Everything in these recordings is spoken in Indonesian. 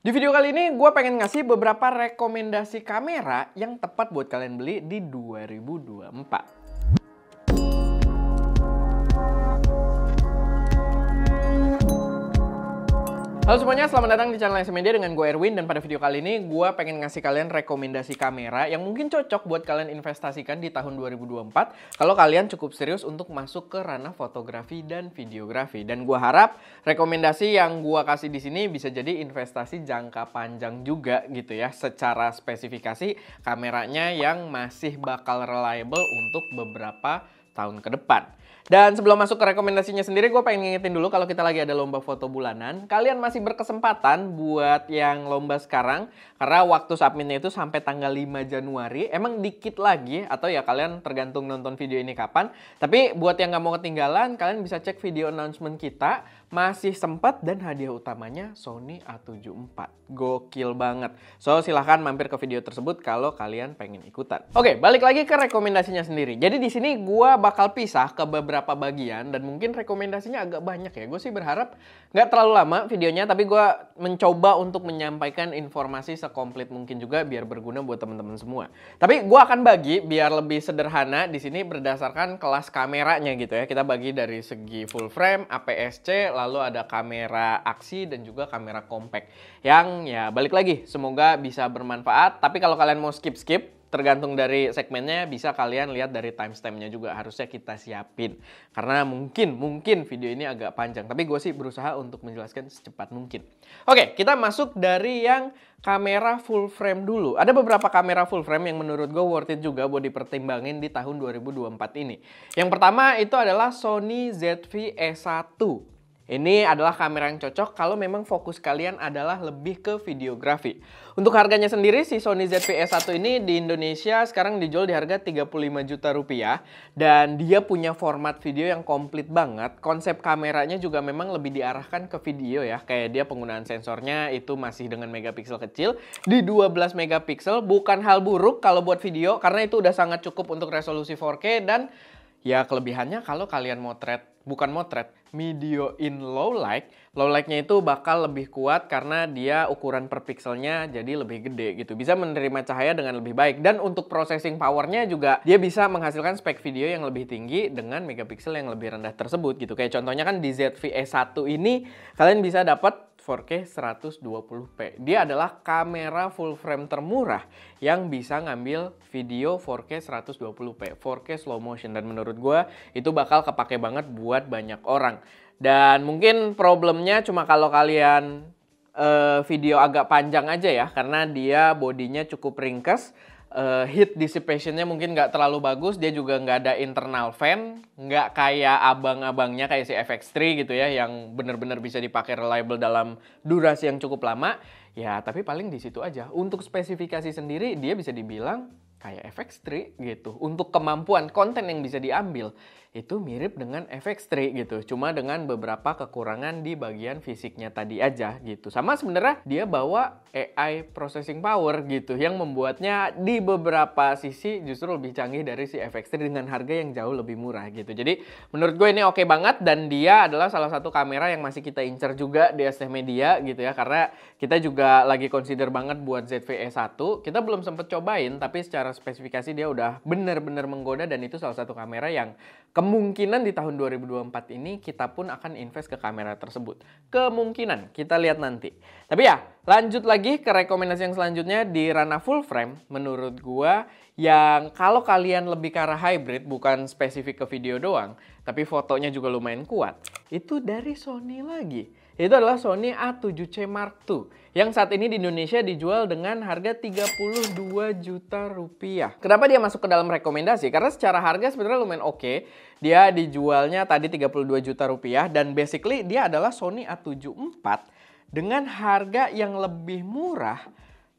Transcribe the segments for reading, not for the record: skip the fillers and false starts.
Di video kali ini gue pengen ngasih beberapa rekomendasi kamera yang tepat buat kalian beli di 2024. Halo semuanya, selamat datang di channel SM Media dengan gue Erwin. Dan pada video kali ini gue pengen ngasih kalian rekomendasi kamera yang mungkin cocok buat kalian investasikan di tahun 2024 kalau kalian cukup serius untuk masuk ke ranah fotografi dan videografi. Dan gue harap rekomendasi yang gue kasih di sini bisa jadi investasi jangka panjang juga gitu ya, secara spesifikasi kameranya yang masih bakal reliable untuk beberapa tahun ke depan. Dan sebelum masuk ke rekomendasinya sendiri, gue pengen ngingetin dulu kalau kita lagi ada lomba foto bulanan. Kalian masih berkesempatan buat yang lomba sekarang, karena waktu submitnya itu sampai tanggal 5 Januari. Emang dikit lagi, atau ya kalian tergantung nonton video ini kapan. Tapi buat yang nggak mau ketinggalan, kalian bisa cek video announcement kita. Masih sempat dan hadiah utamanya Sony A74. Gokil banget. So silahkan mampir ke video tersebut kalau kalian pengen ikutan. Oke, balik lagi ke rekomendasinya sendiri. Jadi di sini gue bakal pisah ke beberapa bagian dan mungkin rekomendasinya agak banyak ya. Gue sih berharap nggak terlalu lama videonya, tapi gue mencoba untuk menyampaikan informasi sekomplit mungkin juga biar berguna buat teman-teman semua. Tapi gue akan bagi biar lebih sederhana di sini berdasarkan kelas kameranya gitu ya. Kita bagi dari segi full frame, APS-C, lalu ada kamera aksi dan juga kamera compact. Yang ya balik lagi, semoga bisa bermanfaat. Tapi kalau kalian mau skip-skip, tergantung dari segmennya, bisa kalian lihat dari timestampnya juga. Harusnya kita siapin. Karena mungkin video ini agak panjang. Tapi gue sih berusaha untuk menjelaskan secepat mungkin. Oke, kita masuk dari yang kamera full frame dulu. Ada beberapa kamera full frame yang menurut gue worth it juga buat dipertimbangin di tahun 2024 ini. Yang pertama itu adalah Sony ZV-E1. Ini adalah kamera yang cocok kalau memang fokus kalian adalah lebih ke videografi. Untuk harganya sendiri, si Sony ZV-E1 ini di Indonesia sekarang dijual di harga 35 juta rupiah. Dan dia punya format video yang komplit banget. Konsep kameranya juga memang lebih diarahkan ke video ya. Kayak dia penggunaan sensornya itu masih dengan megapiksel kecil. Di 12 megapiksel, bukan hal buruk kalau buat video. Karena itu udah sangat cukup untuk resolusi 4K dan ya kelebihannya kalau kalian video in low light-nya itu bakal lebih kuat karena dia ukuran per pikselnya jadi lebih gede gitu. Bisa menerima cahaya dengan lebih baik. Dan untuk processing powernya juga dia bisa menghasilkan spek video yang lebih tinggi dengan megapiksel yang lebih rendah tersebut gitu. Kayak contohnya kan di ZV-E1 ini kalian bisa dapat 4K 120p. Dia adalah kamera full frame termurah yang bisa ngambil video 4K 120p, 4K slow motion. Dan menurut gue itu bakal kepake banget buat banyak orang. Dan mungkin problemnya cuma kalau kalian video agak panjang aja ya, karena dia bodinya cukup ringkes. Heat dissipation-nya mungkin nggak terlalu bagus. Dia juga nggak ada internal fan, nggak kayak abang-abangnya kayak si FX3 gitu ya, yang bener-bener bisa dipakai reliable dalam durasi yang cukup lama. Ya tapi paling di situ aja. Untuk spesifikasi sendiri dia bisa dibilang kayak FX3 gitu. Untuk kemampuan konten yang bisa diambil itu mirip dengan FX3 gitu. Cuma dengan beberapa kekurangan di bagian fisiknya tadi aja gitu. Sama sebenarnya dia bawa AI processing power gitu yang membuatnya di beberapa sisi justru lebih canggih dari si FX3 dengan harga yang jauh lebih murah gitu. Jadi menurut gue ini oke banget dan dia adalah salah satu kamera yang masih kita incar juga di SM Media gitu ya. Karena kita juga lagi consider banget buat ZV-E1. Kita belum sempet cobain tapi secara spesifikasi dia udah bener-bener menggoda dan itu salah satu kamera yang kemungkinan di tahun 2024 ini kita pun akan invest ke kamera tersebut. Kemungkinan, kita lihat nanti. Tapi ya, lanjut lagi ke rekomendasi yang selanjutnya di ranah full frame. Menurut gua yang kalau kalian lebih ke arah hybrid, bukan spesifik ke video doang, tapi fotonya juga lumayan kuat, itu dari Sony lagi. Itu adalah Sony A7C Mark II yang saat ini di Indonesia dijual dengan harga 32 juta rupiah. Kenapa dia masuk ke dalam rekomendasi? Karena secara harga sebenarnya lumayan oke. Dia dijualnya tadi 32 juta rupiah dan basically dia adalah Sony A7 IV dengan harga yang lebih murah,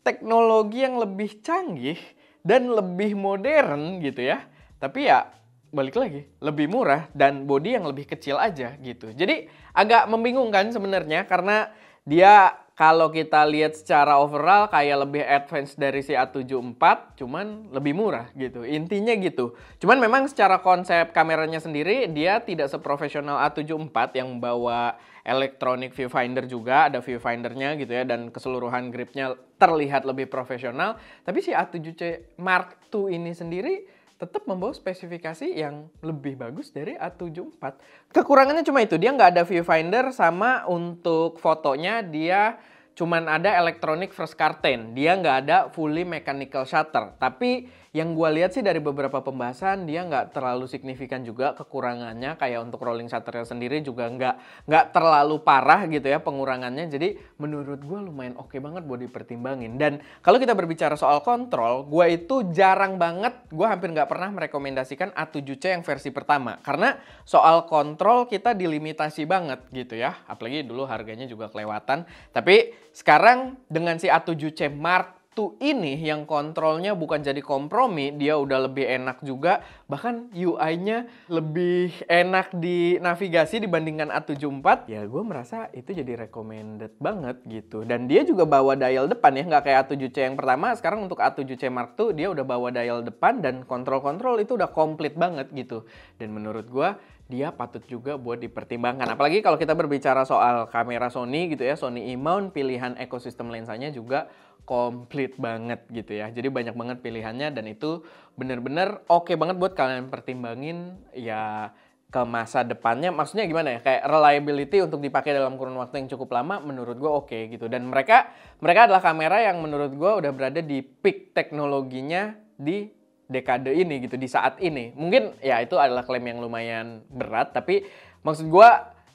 teknologi yang lebih canggih dan lebih modern gitu ya. Tapi ya balik lagi, lebih murah dan bodi yang lebih kecil aja gitu. Jadi agak membingungkan sebenarnya karena dia kalau kita lihat secara overall kayak lebih advance dari si A7 IV, cuman lebih murah gitu. Intinya gitu. Cuman memang secara konsep kameranya sendiri dia tidak seprofesional A7 IV yang membawa electronic viewfinder juga, ada viewfindernya gitu ya, dan keseluruhan gripnya terlihat lebih profesional. Tapi si A7C Mark II ini sendiri tetap membawa spesifikasi yang lebih bagus dari A7 IV. Kekurangannya cuma itu, dia nggak ada viewfinder, sama untuk fotonya dia cuman ada electronic first curtain. Dia nggak ada fully mechanical shutter. Tapi yang gue lihat sih dari beberapa pembahasan dia nggak terlalu signifikan juga kekurangannya. Kayak untuk rolling shutternya sendiri juga nggak terlalu parah gitu ya pengurangannya. Jadi menurut gue lumayan oke banget buat dipertimbangin. Dan kalau kita berbicara soal kontrol, gue itu jarang banget, gue hampir nggak pernah merekomendasikan A7C yang versi pertama. Karena soal kontrol kita dilimitasi banget gitu ya. Apalagi dulu harganya juga kelewatan. Tapi sekarang dengan si A7C Mark II ini yang kontrolnya bukan jadi kompromi, dia udah lebih enak juga, bahkan UI-nya lebih enak di navigasi dibandingkan A7 IV, ya gue merasa itu jadi recommended banget gitu. Dan dia juga bawa dial depan ya, nggak kayak A7C yang pertama. Sekarang untuk A7C Mark II dia udah bawa dial depan dan kontrol-kontrol itu udah komplit banget gitu. Dan menurut gue dia patut juga buat dipertimbangkan. Apalagi kalau kita berbicara soal kamera Sony gitu ya, Sony E-mount, pilihan ekosistem lensanya juga komplit banget gitu ya. Jadi banyak banget pilihannya dan itu bener-bener oke banget buat kalian pertimbangin ya ke masa depannya. Maksudnya gimana ya, kayak reliability untuk dipakai dalam kurun waktu yang cukup lama menurut gue oke gitu. Dan mereka adalah kamera yang menurut gue udah berada di peak teknologinya di dekade ini gitu, di saat ini. Mungkin ya itu adalah klaim yang lumayan berat, tapi maksud gue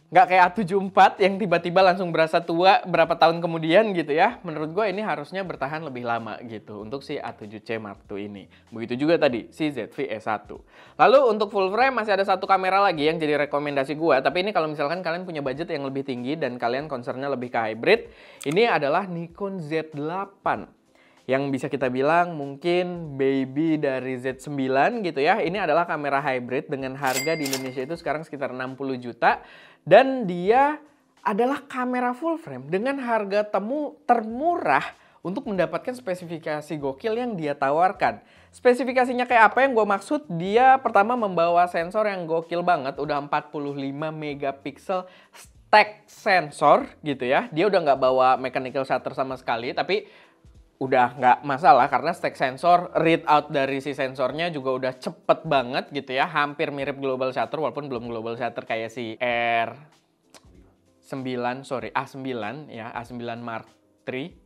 nggak kayak A7 IV yang tiba-tiba langsung berasa tua berapa tahun kemudian gitu ya. Menurut gue ini harusnya bertahan lebih lama gitu untuk si A7C Mark II ini. Begitu juga tadi si ZV-E1. Lalu untuk full frame masih ada satu kamera lagi yang jadi rekomendasi gue. Tapi ini kalau misalkan kalian punya budget yang lebih tinggi dan kalian concernnya lebih ke hybrid, ini adalah Nikon Z8. Yang bisa kita bilang mungkin baby dari Z9 gitu ya. Ini adalah kamera hybrid dengan harga di Indonesia itu sekarang sekitar 60 juta. Dan dia adalah kamera full frame dengan harga termurah untuk mendapatkan spesifikasi gokil yang dia tawarkan. Spesifikasinya kayak apa yang gue maksud? Dia pertama membawa sensor yang gokil banget, udah 45 megapiksel stack sensor gitu ya. Dia udah nggak bawa mechanical shutter sama sekali, tapi udah nggak masalah karena stack sensor, read out dari si sensornya juga udah cepet banget gitu ya. Hampir mirip global shutter walaupun belum global shutter kayak si A9 ya, A9 Mark III.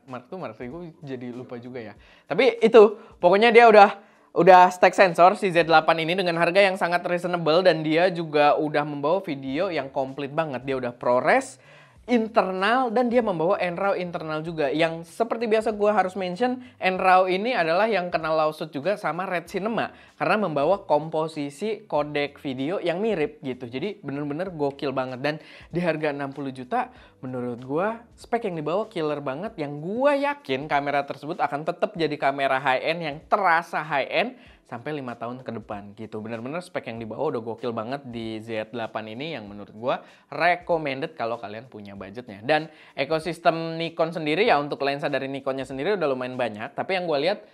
Mark III gue jadi lupa juga ya. Tapi itu, pokoknya dia udah stack sensor si Z8 ini dengan harga yang sangat reasonable dan dia juga udah membawa video yang komplit banget. Dia udah ProRes internal dan dia membawa NRAW internal juga. Yang seperti biasa gue harus mention, NRAW ini adalah yang kena lawsuit juga sama Red Cinema karena membawa komposisi kodek video yang mirip gitu. Jadi bener-bener gokil banget dan di harga 60 juta menurut gue spek yang dibawa killer banget, yang gue yakin kamera tersebut akan tetap jadi kamera high-end yang terasa high-end sampai 5 tahun ke depan gitu. Bener-bener spek yang dibawa udah gokil banget di Z8 ini yang menurut gue recommended kalau kalian punya budgetnya. Dan ekosistem Nikon sendiri ya, untuk lensa dari Nikonnya sendiri udah lumayan banyak. Tapi yang gue lihat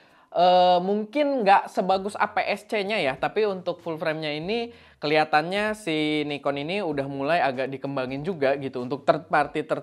mungkin nggak sebagus APS-C-nya ya, tapi untuk full frame-nya ini kelihatannya si Nikon ini udah mulai agak dikembangin juga gitu. Untuk third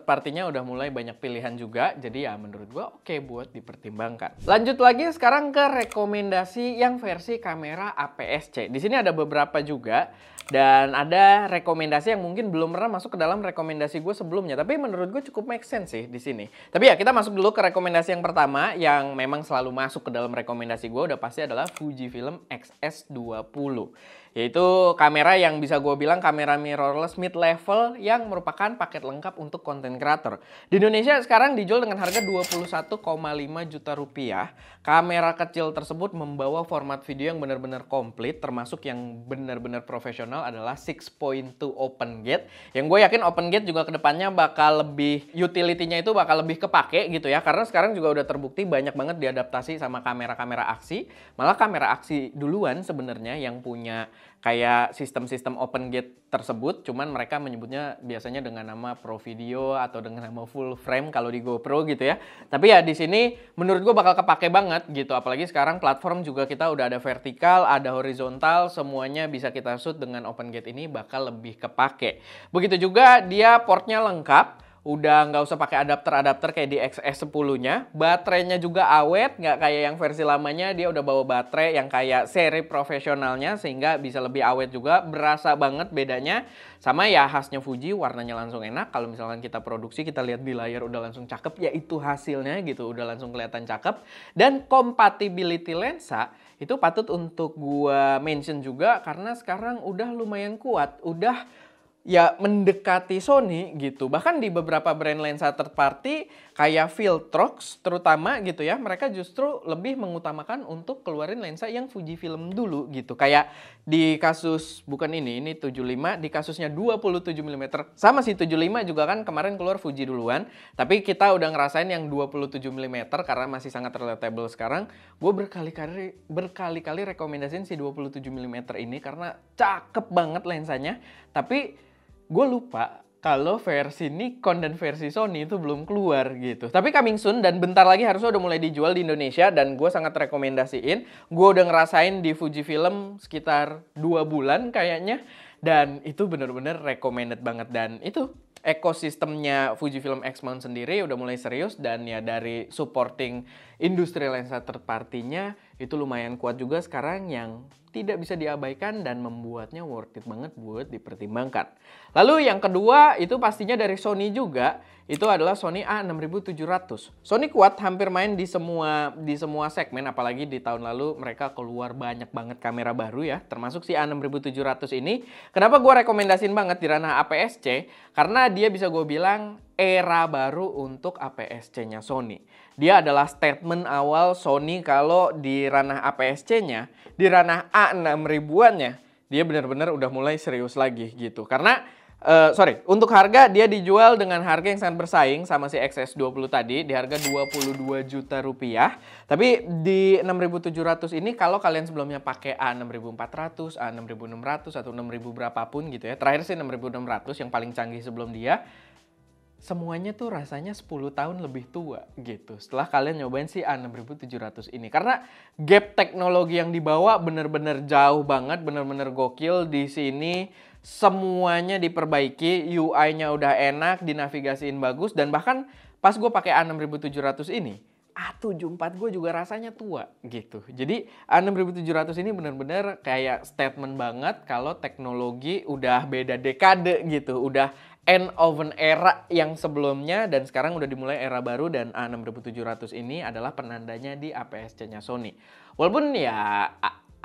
party-nya udah mulai banyak pilihan juga. Jadi ya menurut gua oke buat dipertimbangkan. Lanjut lagi sekarang ke rekomendasi yang versi kamera APS-C. Di sini ada beberapa juga. Dan ada rekomendasi yang mungkin belum pernah masuk ke dalam rekomendasi gue sebelumnya. Tapi menurut gue cukup make sense sih di sini. Tapi ya kita masuk dulu ke rekomendasi yang pertama yang memang selalu masuk ke dalam rekomendasi gue udah pasti adalah Fujifilm X-S20. Yaitu kamera yang bisa gue bilang kamera mirrorless mid level yang merupakan paket lengkap untuk content creator. Di Indonesia sekarang dijual dengan harga 21,5 juta rupiah. Kamera kecil tersebut membawa format video yang benar-benar komplit, termasuk yang benar-benar profesional adalah 6.2 open gate. Yang gue yakin open gate juga kedepannya bakal lebih, utility-nya itu bakal lebih kepake gitu ya. Karena sekarang juga udah terbukti banyak banget diadaptasi sama kamera-kamera aksi. Malah kamera aksi duluan sebenarnya yang punya kayak sistem-sistem open gate tersebut, cuman mereka menyebutnya biasanya dengan nama Pro Video atau dengan nama full frame kalau di GoPro gitu ya. Tapi ya di sini menurut gue bakal kepake banget gitu, apalagi sekarang platform juga kita udah ada vertikal, ada horizontal, semuanya bisa kita shoot dengan open gate ini bakal lebih kepake. Begitu juga dia portnya lengkap. Udah nggak usah pakai adapter-adapter kayak di XS10-nya. Baterainya juga awet, nggak kayak yang versi lamanya. Dia udah bawa baterai yang kayak seri profesionalnya, sehingga bisa lebih awet juga. Berasa banget bedanya. Sama ya khasnya Fuji, warnanya langsung enak. Kalau misalkan kita produksi, kita lihat di layar udah langsung cakep, ya itu hasilnya gitu. Udah langsung kelihatan cakep. Dan compatibility lensa, itu patut untuk gua mention juga, karena sekarang udah lumayan kuat. Udah ya mendekati Sony gitu. Bahkan di beberapa brand lensa third party kayak Viltrox terutama gitu ya, mereka justru lebih mengutamakan untuk keluarin lensa yang Fujifilm dulu gitu. Kayak di kasus, bukan ini 75, di kasusnya 27 mm. Sama sih 75 juga kan kemarin keluar Fuji duluan. Tapi kita udah ngerasain yang 27 mm karena masih sangat relatable sekarang. Gue berkali-kali rekomendasiin si 27 mm ini karena cakep banget lensanya. Tapi gue lupa kalau versi Nikon dan versi Sony itu belum keluar gitu. Tapi coming soon dan bentar lagi harusnya udah mulai dijual di Indonesia dan gue sangat rekomendasiin. Gue udah ngerasain di Fujifilm sekitar 2 bulan kayaknya. Dan itu bener-bener recommended banget. Dan itu ekosistemnya Fujifilm X-Mount sendiri udah mulai serius. Dan ya dari supporting industri lensa third party-nya itu lumayan kuat juga sekarang yang tidak bisa diabaikan dan membuatnya worth it banget buat dipertimbangkan. Lalu yang kedua itu pastinya dari Sony juga, itu adalah Sony A6700. Sony kuat hampir main di semua segmen, apalagi di tahun lalu mereka keluar banyak banget kamera baru ya, termasuk si A6700 ini. Kenapa gue rekomendasiin banget di ranah APS-C? Karena dia bisa gue bilang era baru untuk APS-C-nya Sony. Dia adalah statement awal Sony kalau di ranah APS-C-nya, di ranah A6000-annya, dia benar-benar udah mulai serius lagi gitu. Karena, untuk harga dia dijual dengan harga yang sangat bersaing sama si XS20 tadi, di harga 22 juta rupiah. Tapi di 6700 ini kalau kalian sebelumnya pakai A6400, A6600, atau 6000 berapapun gitu ya, terakhir sih 6600 yang paling canggih sebelum dia, semuanya tuh rasanya 10 tahun lebih tua gitu. Setelah kalian nyobain si A6700 ini. Karena gap teknologi yang dibawa bener-bener jauh banget, bener-bener gokil. Di sini semuanya diperbaiki, UI-nya udah enak, dinavigasiin bagus. Dan bahkan pas gue pakai A6700 ini, A74 gue juga rasanya tua gitu. Jadi A6700 ini bener-bener kayak statement banget kalau teknologi udah beda dekade gitu. Udah end of an era yang sebelumnya dan sekarang udah dimulai era baru dan A6700 ini adalah penandanya di APS-C-nya Sony. Walaupun ya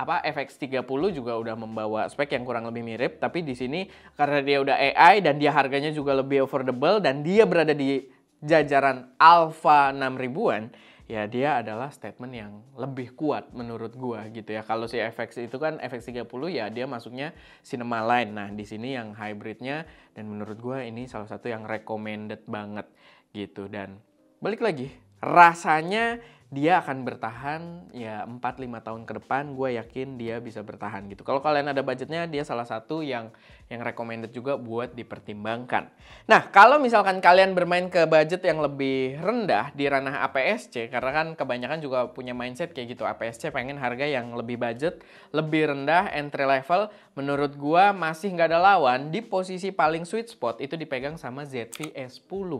FX30 juga udah membawa spek yang kurang lebih mirip, tapi di sini karena dia udah AI dan dia harganya juga lebih affordable dan dia berada di jajaran Alpha 6000-an, ya dia adalah statement yang lebih kuat menurut gua gitu ya. Kalau si FX itu kan FX30 ya dia masuknya cinema line. Nah, di sini yang hybridnya dan menurut gua ini salah satu yang recommended banget gitu. Dan balik lagi, rasanya dia akan bertahan ya 4-5 tahun ke depan, gue yakin dia bisa bertahan gitu. Kalau kalian ada budgetnya, dia salah satu yang recommended juga buat dipertimbangkan. Nah, kalau misalkan kalian bermain ke budget yang lebih rendah di ranah APS-C, karena kan kebanyakan juga punya mindset kayak gitu, APS-C pengen harga yang lebih budget, lebih rendah, entry level, menurut gue masih nggak ada lawan. Di posisi paling sweet spot itu dipegang sama ZV-S10.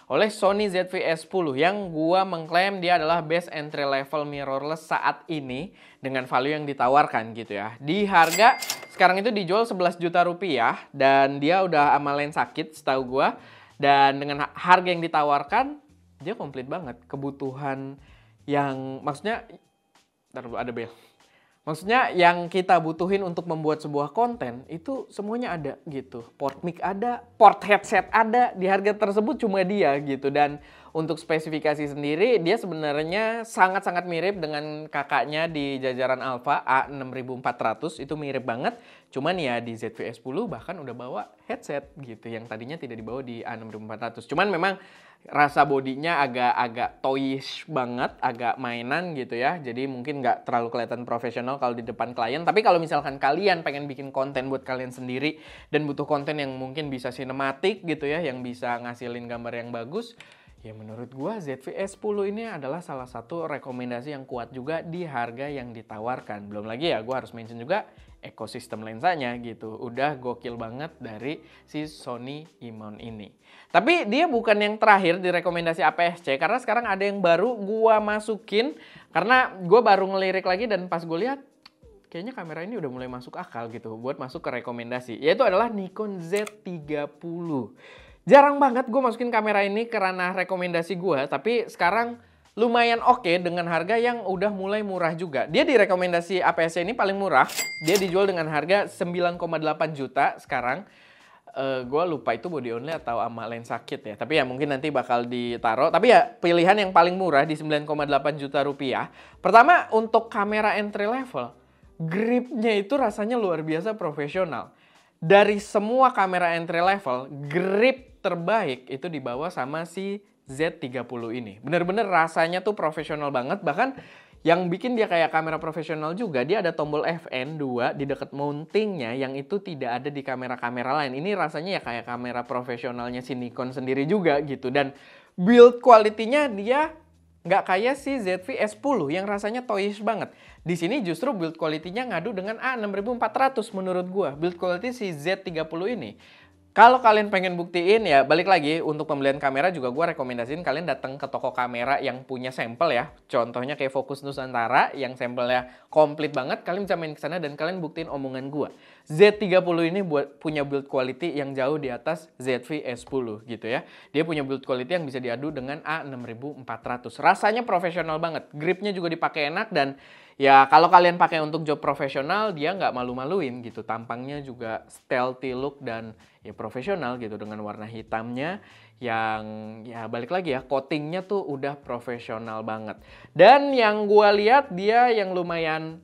Oleh Sony ZV-S10 yang gua mengklaim dia adalah best entry level mirrorless saat ini dengan value yang ditawarkan gitu ya. Di harga sekarang itu dijual 11 juta rupiah dan dia udah sama lens sakit setahu gua, dan dengan harga yang ditawarkan dia komplit banget. Kebutuhan yang maksudnya ada bel. Maksudnya yang kita butuhin untuk membuat sebuah konten itu semuanya ada gitu. Port mic ada, port headset ada, di harga tersebut cuma dia gitu. Dan untuk spesifikasi sendiri dia sebenarnya sangat-sangat mirip dengan kakaknya di jajaran Alpha A6400, itu mirip banget. Cuman ya di ZV-S10 bahkan udah bawa headset gitu yang tadinya tidak dibawa di A6400. Cuman memang Rasa bodinya agak toyish banget, agak mainan gitu ya. Jadi mungkin nggak terlalu kelihatan profesional kalau di depan klien. Tapi kalau misalkan kalian pengen bikin konten buat kalian sendiri dan butuh konten yang mungkin bisa sinematik gitu ya, yang bisa ngasilin gambar yang bagus, ya menurut gua ZV-E10 ini adalah salah satu rekomendasi yang kuat juga di harga yang ditawarkan. Belum lagi ya, gua harus mention juga ekosistem lensanya gitu. Udah gokil banget dari si Sony E-mount ini. Tapi dia bukan yang terakhir di rekomendasi APS-C, karena sekarang ada yang baru gua masukin karena gua baru ngelirik lagi dan pas gue lihat kayaknya kamera ini udah mulai masuk akal gitu buat masuk ke rekomendasi, yaitu adalah Nikon Z30. Jarang banget gue masukin kamera ini ke ranah rekomendasi gue, tapi sekarang lumayan oke dengan harga yang udah mulai murah juga. Dia di rekomendasi APS-C ini paling murah. Dia dijual dengan harga 9,8 juta sekarang. Gue lupa itu body only atau sama lensa kit ya. Tapi ya mungkin nanti bakal ditaruh. Tapi ya pilihan yang paling murah di 9,8 juta rupiah. Pertama untuk kamera entry level. Gripnya itu rasanya luar biasa profesional. Dari semua kamera entry level, grip terbaik itu dibawa sama si Z30 ini. Bener-bener rasanya tuh profesional banget. Bahkan yang bikin dia kayak kamera profesional juga, dia ada tombol FN2 di dekat mountingnya yang itu tidak ada di kamera-kamera lain. Ini rasanya ya kayak kamera profesionalnya si Nikon sendiri juga gitu. Dan build quality-nya dia nggak kayak si ZV-E10 yang rasanya toyish banget. Di sini justru build quality-nya ngadu dengan A6400 menurut gua. Build quality si Z30 ini. Kalau kalian pengen buktiin ya balik lagi untuk pembelian kamera juga gue rekomendasiin kalian datang ke toko kamera yang punya sampel ya. Contohnya kayak Fokus Nusantara yang sampelnya komplit banget. Kalian bisa main ke sana dan kalian buktiin omongan gue. Z30 ini punya build quality yang jauh di atas ZV-E10 gitu ya. Dia punya build quality yang bisa diadu dengan A6400. Rasanya profesional banget. Gripnya juga dipakai enak dan ya kalau kalian pakai untuk job profesional dia nggak malu-maluin gitu. Tampangnya juga stealthy look dan ya profesional gitu dengan warna hitamnya yang ya balik lagi ya coatingnya tuh udah profesional banget. Dan yang gua lihat dia yang lumayan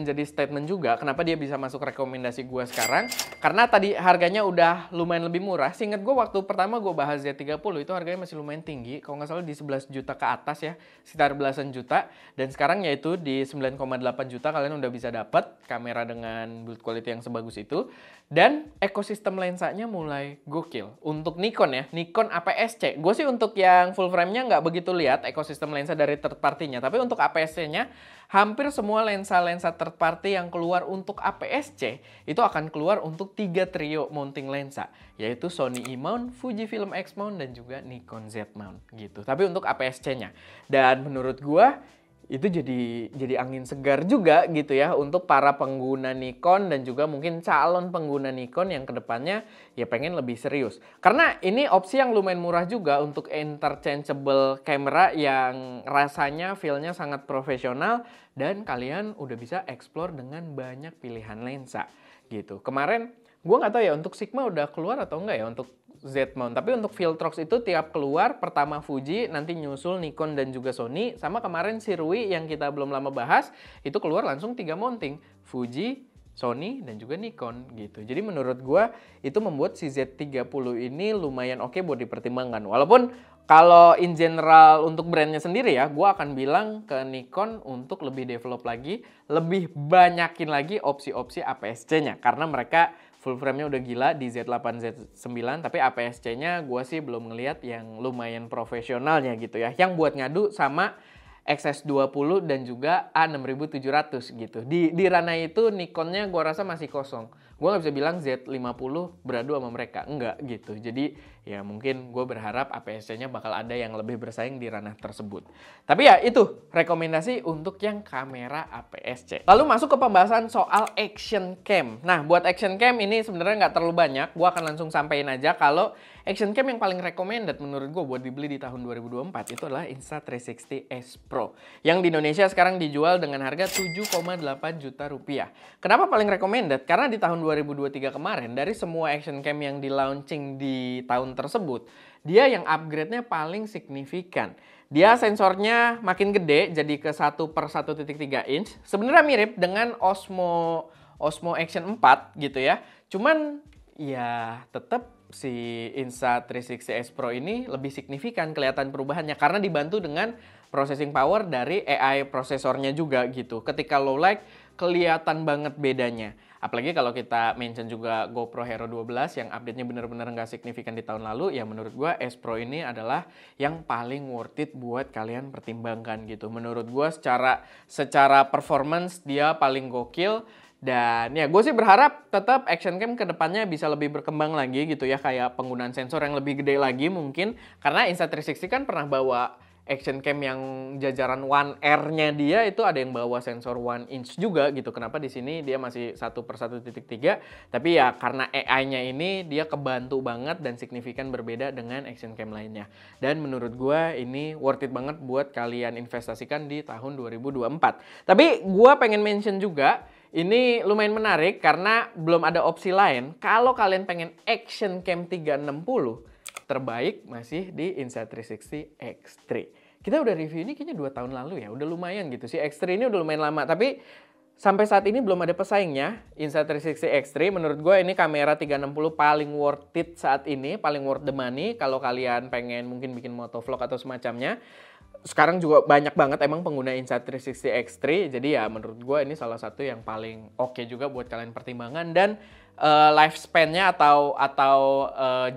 jadi statement juga kenapa dia bisa masuk rekomendasi gua sekarang karena tadi harganya udah lumayan lebih murah. Seingat gua waktu pertama gua bahas Z30 itu harganya masih lumayan tinggi, kalau nggak salah di 11 juta ke atas ya, sekitar belasan juta, dan sekarang yaitu di 9,8 juta kalian udah bisa dapat kamera dengan build quality yang sebagus itu. Dan ekosistem lensanya mulai gokil. Untuk Nikon ya, Nikon APS-C. Gue sih untuk yang full frame-nya nggak begitu lihat ekosistem lensa dari third party-nya. Tapi untuk APS-C-nya, hampir semua lensa-lensa third party yang keluar untuk APS-C itu akan keluar untuk 3 trio mounting lensa. Yaitu Sony E-mount, Fujifilm X-mount, dan juga Nikon Z-mount gitu. Tapi untuk APS-C-nya. Dan menurut gue itu jadi angin segar juga gitu ya untuk para pengguna Nikon dan juga mungkin calon pengguna Nikon yang kedepannya ya pengen lebih serius. Karena ini opsi yang lumayan murah juga untuk interchangeable camera yang rasanya feel-nya sangat profesional dan kalian udah bisa explore dengan banyak pilihan lensa gitu. Kemarin gue nggak tahu ya untuk Sigma udah keluar atau enggak ya untuk Z-mount. Tapi untuk Viltrox itu tiap keluar pertama Fuji, nanti nyusul Nikon dan juga Sony. Sama kemarin Sirui yang kita belum lama bahas, itu keluar langsung 3 mounting. Fuji, Sony, dan juga Nikon gitu. Jadi menurut gua itu membuat si Z30 ini lumayan oke buat dipertimbangkan. Walaupun kalau in general untuk brandnya sendiri ya, gua akan bilang ke Nikon untuk lebih develop lagi, lebih banyakin lagi opsi-opsi APS-C-nya. Karena mereka full frame-nya udah gila di Z8, Z9, tapi APS-C-nya gue sih belum ngeliat yang lumayan profesionalnya gitu ya. Yang buat ngadu sama XS20 dan juga A6700 gitu. Di ranah itu Nikonnya gue rasa masih kosong. Gue nggak bisa bilang Z50 beradu sama mereka, enggak gitu. Jadi ya mungkin gue berharap APS-C-nya bakal ada yang lebih bersaing di ranah tersebut. Tapi ya itu rekomendasi untuk yang kamera APS-C. Lalu masuk ke pembahasan soal action cam. Nah buat action cam ini sebenarnya nggak terlalu banyak. Gue akan langsung sampein aja kalau action cam yang paling recommended menurut gue buat dibeli di tahun 2024 itu adalah Insta360 S Pro. Yang di Indonesia sekarang dijual dengan harga 7,8 juta rupiah. Kenapa paling recommended? Karena di tahun 2023 kemarin dari semua action cam yang di launching di tahun tersebut, dia yang upgrade-nya paling signifikan. Dia sensornya makin gede jadi ke 1/1.3 inch. Sebenarnya mirip dengan Osmo Action 4 gitu ya. Cuman ya tetap si Insta360 Pro ini lebih signifikan kelihatan perubahannya karena dibantu dengan processing power dari AI prosesornya juga gitu. Ketika low light kelihatan banget bedanya. Apalagi kalau kita mention juga GoPro Hero 12 yang update-nya bener-bener nggak signifikan di tahun lalu, ya menurut gua S Pro ini adalah yang paling worth it buat kalian pertimbangkan gitu. Menurut gua secara performance dia paling gokil. Dan ya gue sih berharap tetap action cam kedepannya bisa lebih berkembang lagi gitu ya. Kayak penggunaan sensor yang lebih gede lagi mungkin. Karena Insta360 kan pernah bawa action cam yang jajaran One R-nya dia itu ada yang bawa sensor 1 inch juga gitu. Kenapa di sini dia masih 1/1.3? Tapi ya karena AI-nya ini dia kebantu banget dan signifikan berbeda dengan action cam lainnya. Dan menurut gue ini worth it banget buat kalian investasikan di tahun 2024. Tapi gue pengen mention juga ini lumayan menarik karena belum ada opsi lain. Kalau kalian pengen action cam 360, terbaik masih di Insta360 X3. Kita udah review ini kayaknya 2 tahun lalu ya, udah lumayan gitu. Si X3 ini udah lumayan lama, tapi sampai saat ini belum ada pesaingnya. Insta360 X3 menurut gue ini kamera 360 paling worth it saat ini, paling worth the money kalau kalian pengen mungkin bikin motovlog atau semacamnya. Sekarang juga banyak banget emang pengguna Insta360 X3, jadi ya menurut gue ini salah satu yang paling oke juga buat kalian pertimbangan. Dan lifespan-nya atau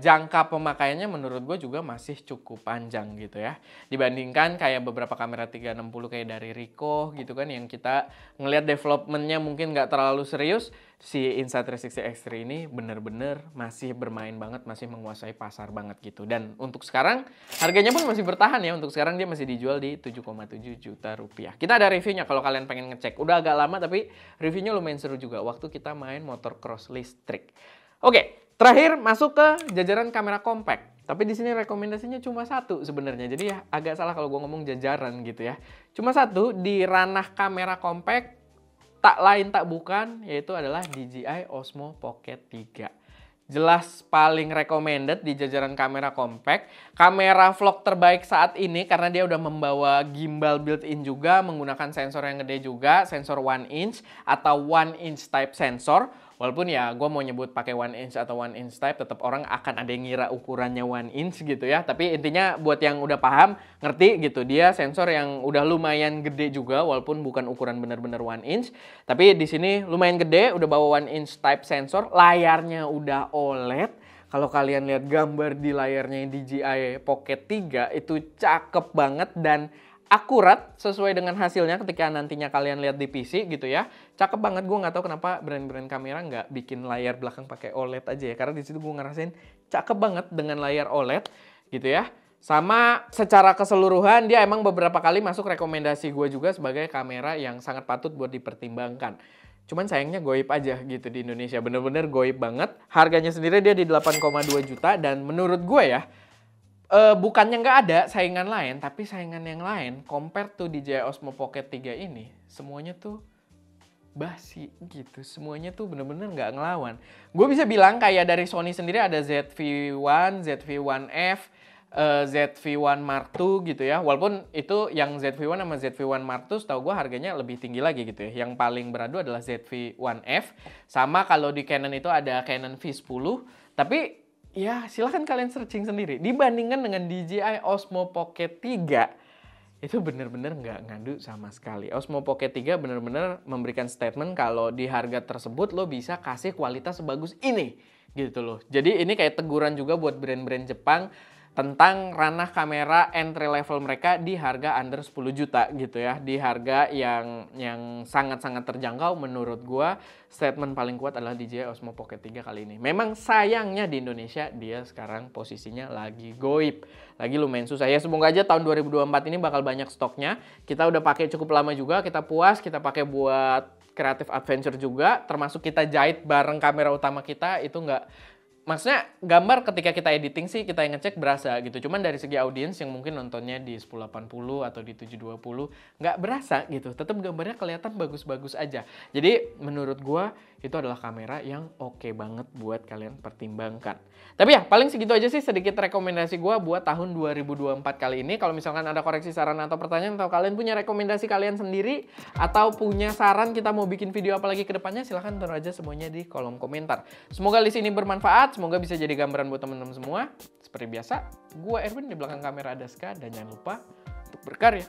jangka pemakaiannya menurut gue juga masih cukup panjang gitu ya. Dibandingkan kayak beberapa kamera 360 kayak dari Ricoh gitu kan yang kita ngelihat development-nya mungkin nggak terlalu serius. Si Insta360 X3 ini bener-bener masih bermain banget, masih menguasai pasar banget gitu. Dan untuk sekarang harganya pun masih bertahan ya. Untuk sekarang dia masih dijual di 7,7 juta rupiah. Kita ada reviewnya kalau kalian pengen ngecek. Udah agak lama tapi reviewnya lumayan seru juga waktu kita main motocross listrik. Oke, terakhir masuk ke jajaran kamera compact. Tapi di sini rekomendasinya cuma satu sebenarnya. Jadi ya agak salah kalau gue ngomong jajaran gitu ya. Cuma satu di ranah kamera compact. Tak lain tak bukan, yaitu adalah DJI Osmo Pocket 3. Jelas paling recommended di jajaran kamera compact. Kamera vlog terbaik saat ini karena dia udah membawa gimbal built-in juga, menggunakan sensor yang gede juga, sensor 1 inch atau 1 inch type sensor. Walaupun ya gue mau nyebut pakai 1 inch atau 1 inch type, tetap orang akan ada yang ngira ukurannya 1 inch gitu ya. Tapi intinya buat yang udah paham, ngerti gitu. Dia sensor yang udah lumayan gede juga, walaupun bukan ukuran bener-bener 1 inch. Tapi di sini lumayan gede, udah bawa 1 inch type sensor. Layarnya udah OLED. Kalau kalian lihat gambar di layarnya DJI Pocket 3, itu cakep banget dan akurat sesuai dengan hasilnya ketika nantinya kalian lihat di PC gitu ya. Cakep banget, gue nggak tahu kenapa brand-brand kamera nggak bikin layar belakang pakai OLED aja ya. Karena di situ gue ngerasain cakep banget dengan layar OLED gitu ya. Sama secara keseluruhan dia emang beberapa kali masuk rekomendasi gue juga sebagai kamera yang sangat patut buat dipertimbangkan. Cuman sayangnya goib aja gitu di Indonesia. Bener-bener goib banget. Harganya sendiri dia di 8,2 juta dan menurut gue ya, bukannya nggak ada saingan lain, tapi saingan yang lain compare to DJI Osmo Pocket 3 ini, semuanya tuh basi gitu. Semuanya tuh bener-bener nggak ngelawan. Gue bisa bilang kayak dari Sony sendiri ada ZV-1, ZV-1F, ZV-1 Mark II gitu ya. Walaupun itu yang ZV-1 sama ZV-1 Mark II setahu gue harganya lebih tinggi lagi gitu ya. Yang paling beradu adalah ZV-1F. Sama kalau di Canon itu ada Canon V10. Tapi ya, silahkan kalian searching sendiri. Dibandingkan dengan DJI Osmo Pocket 3, itu bener-bener nggak ngadu sama sekali. Osmo Pocket 3 bener-bener memberikan statement kalau di harga tersebut lo bisa kasih kualitas sebagus ini. Gitu loh. Jadi ini kayak teguran juga buat brand-brand Jepang tentang ranah kamera entry level mereka di harga under 10 juta gitu ya. Di harga yang sangat-sangat terjangkau menurut gua statement paling kuat adalah DJI Osmo Pocket 3 kali ini. Memang sayangnya di Indonesia dia sekarang posisinya lagi goib. Lagi lumayan susah ya. Semoga aja tahun 2024 ini bakal banyak stoknya. Kita udah pakai cukup lama juga, kita puas, kita pakai buat creative adventure juga. Termasuk kita jahit bareng kamera utama kita itu nggak. Maksudnya gambar ketika kita editing sih kita yang ngecek berasa gitu. Cuman dari segi audiens yang mungkin nontonnya di 1080 atau di 720 nggak berasa gitu. Tetap gambarnya kelihatan bagus-bagus aja. Jadi menurut gua itu adalah kamera yang oke banget buat kalian pertimbangkan. Tapi ya paling segitu aja sih sedikit rekomendasi gua buat tahun 2024 kali ini. Kalau misalkan ada koreksi saran atau pertanyaan atau kalian punya rekomendasi kalian sendiri atau punya saran kita mau bikin video apa lagi ke depannya, silahkan taruh aja semuanya di kolom komentar. Semoga list ini bermanfaat. semoga bisa jadi gambaran buat teman-teman semua. Seperti biasa, gue Erwin, di belakang kamera ada Ska, dan jangan lupa untuk berkarya.